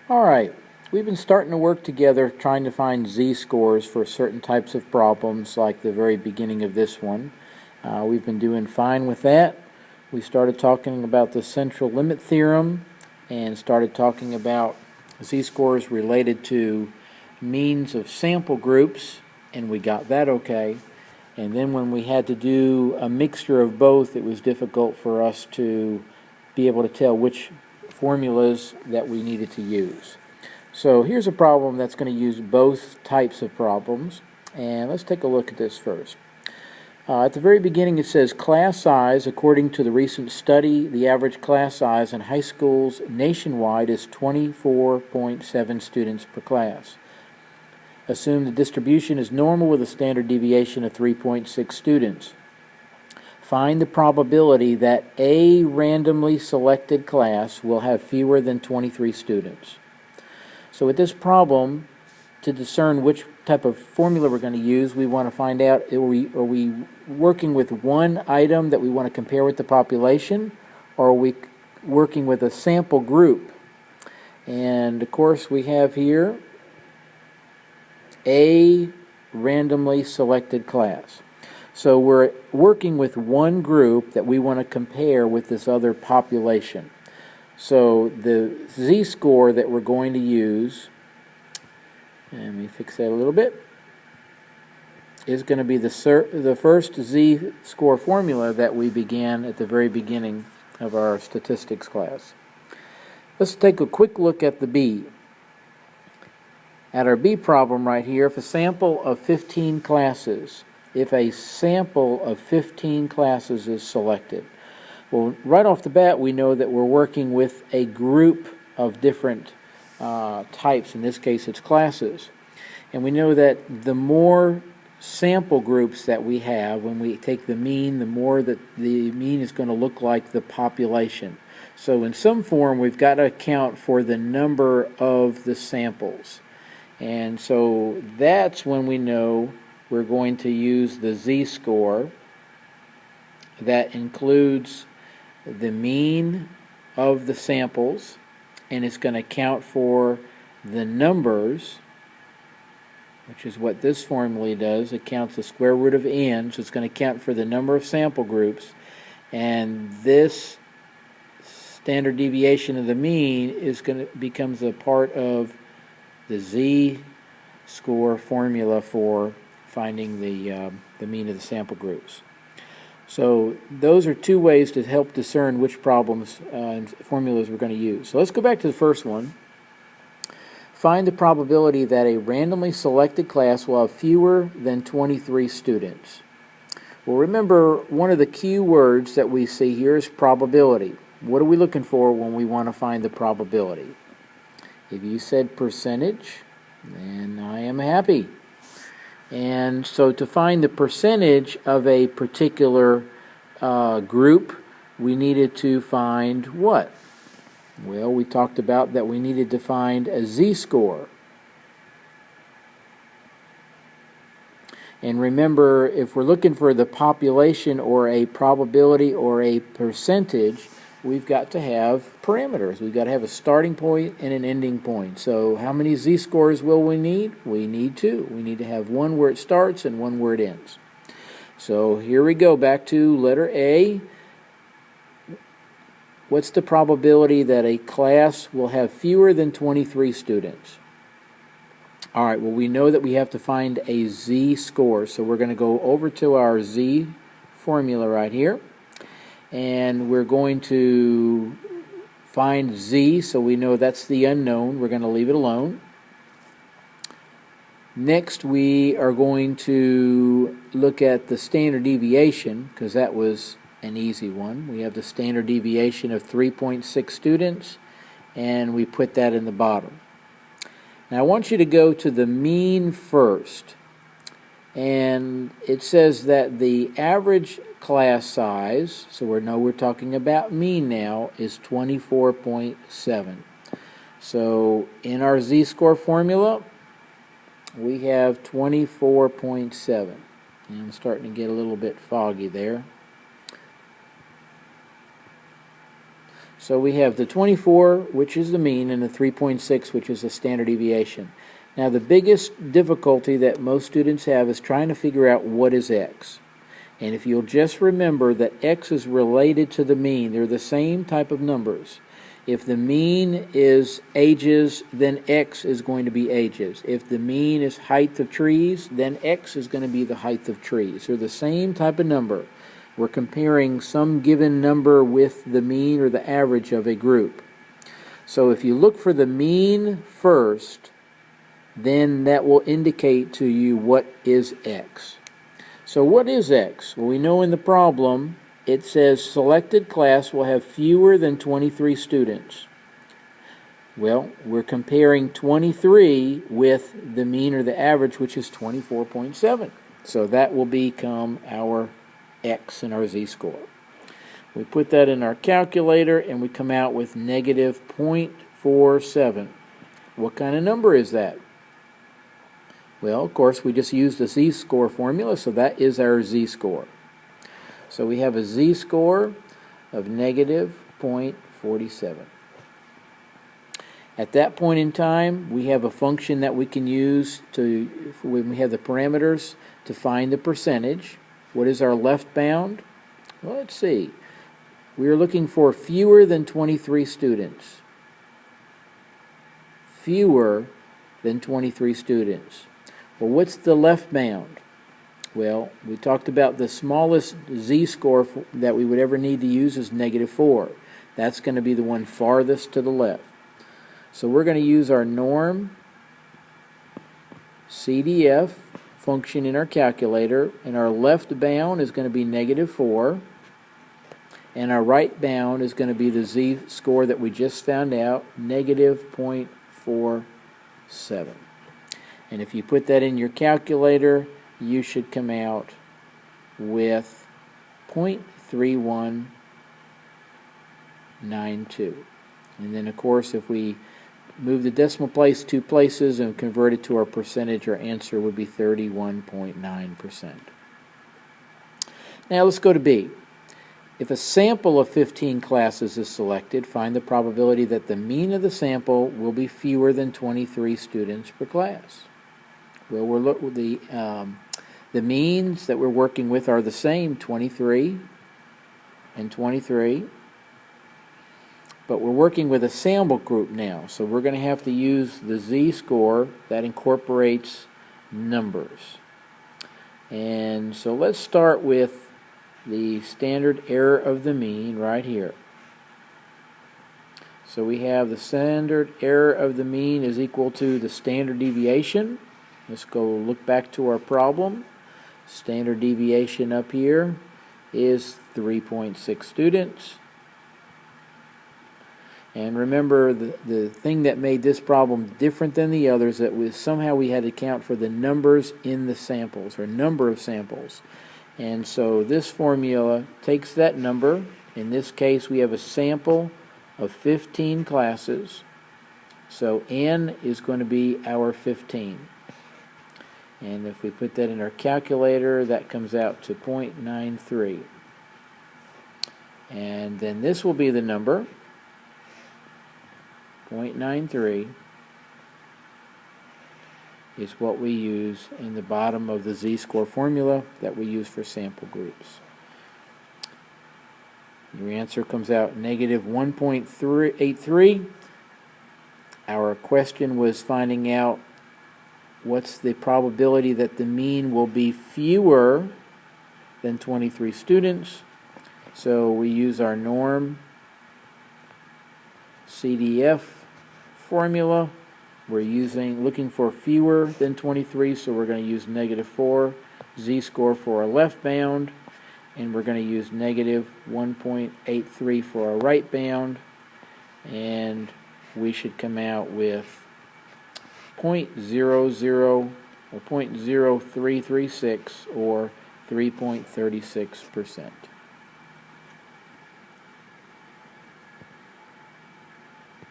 Alright, we've been starting to work together trying to find z-scores for certain types of problems like the very beginning of this one. We've been doing fine with that. We started talking about the central limit theorem and started talking about z-scores related to means of sample groups, and we got that okay. And then when we had to do a mixture of both, it was difficult for us to be able to tell which formulas that we needed to use. So here's a problem that's going to use both types of problems, and let's take a look at this first. At the very beginning it says class size. According to the recent study, the average class size in high schools nationwide is 24.7 students per class. Assume the distribution is normal with a standard deviation of 3.6 students. Find the probability that a randomly selected class will have fewer than 23 students. So with this problem, to discern which type of formula we're going to use, we want to find out, are we working with one item that we want to compare with the population, or are we working with a sample group? And of course we have here a randomly selected class. So we're working with one group that we want to compare with this other population. So the z-score that we're going to use, let me fix that a little bit, is going to be the first z-score formula that we began at the very beginning of our statistics class. Let's take a quick look at the B. At our B problem right here, if a sample of 15 classes is selected. Well, right off the bat, we know that we're working with a group of different types. In this case, it's classes. And we know that the more sample groups that we have, when we take the mean, the more that the mean is going to look like the population. So in some form, we've got to account for the number of the samples. And so that's when we know we're going to use the z-score that includes the mean of the samples, and it's going to account for the numbers, which is what this formula does. It counts the square root of n, so it's going to account for the number of sample groups, and this standard deviation of the mean becomes a part of the z-score formula for finding the mean of the sample groups. So those are two ways to help discern which problems and formulas we're going to use. So let's go back to the first one. Find the probability that a randomly selected class will have fewer than 23 students. Well, remember, one of the key words that we see here is probability. What are we looking for when we want to find the probability? If you said percentage, then I am happy. And so to find the percentage of a particular group, we needed to find what? Well, we talked about that we needed to find a z-score. And remember, if we're looking for the population or a probability or a percentage, we've got to have parameters. We've got to have a starting point and an ending point. So how many z-scores will we need? We need two. We need to have one where it starts and one where it ends. So here we go, back to letter A. What's the probability that a class will have fewer than 23 students? All right, well, we know that we have to find a z-score. So we're going to go over to our z formula right here. And we're going to find z, so we know that's the unknown. We're going to leave it alone. Next, we are going to look at the standard deviation, because that was an easy one. We have the standard deviation of 3.6 students, and we put that in the bottom. Now, I want you to go to the mean first. And it says that the average class size, so we know we're talking about mean now, is 24.7. So in our z-score formula, we have 24.7. And I'm starting to get a little bit foggy there. So we have the 24, which is the mean, and the 3.6, which is the standard deviation. Now the biggest difficulty that most students have is trying to figure out what is x. And if you'll just remember that x is related to the mean, they're the same type of numbers. If the mean is ages, then x is going to be ages. If the mean is height of trees, then x is going to be the height of trees. They're the same type of number. We're comparing some given number with the mean or the average of a group. So if you look for the mean first, then that will indicate to you what is x. So what is x? Well, we know in the problem it says selected class will have fewer than 23 students. Well, we're comparing 23 with the mean or the average, which is 24.7. So that will become our x in our z-score. We put that in our calculator and we come out with negative 0.47. What kind of number is that? Well, of course, we just used the z-score formula, so that is our z-score. So we have a z-score of negative 0.47. At that point in time, we have a function that we can use to, when we have the parameters, to find the percentage. What is our left bound? Well, let's see. We are looking for fewer than 23 students. Fewer than 23 students. Well, what's the left bound? Well, we talked about the smallest z-score that we would ever need to use is negative 4. That's going to be the one farthest to the left. So we're going to use our norm CDF function in our calculator, and our left bound is going to be negative 4, and our right bound is going to be the z-score that we just found out, negative 0.47. And if you put that in your calculator, you should come out with 0.3192. And then, of course, if we move the decimal place 2 places and convert it to our percentage, our answer would be 31.9%. Now let's go to B. If a sample of 15 classes is selected, find the probability that the mean of the sample will be fewer than 23 students per class. Well, the means that we're working with are the same, 23 and 23. But we're working with a sample group now, so we're going to have to use the z-score that incorporates numbers. And so let's start with the standard error of the mean right here. So we have the standard error of the mean is equal to the standard deviation. Let's go look back to our problem. Standard deviation up here is 3.6 students. And remember, the thing that made this problem different than the others, that was somehow we had to account for the numbers in the samples, or number of samples. And so this formula takes that number. In this case, we have a sample of 15 classes. So n is going to be our 15. And if we put that in our calculator, that comes out to 0.93. And then this will be the number. 0.93 is what we use in the bottom of the z-score formula that we use for sample groups. Your answer comes out negative 1.83. Our question was finding out what's the probability that the mean will be fewer than 23 students. So we use our norm CDF formula. We're looking for fewer than 23, so we're going to use negative 4 z-score for our left bound, and we're going to use negative 1.83 for our right bound, and we should come out with 0.00 or 0.0336 or 3.36%.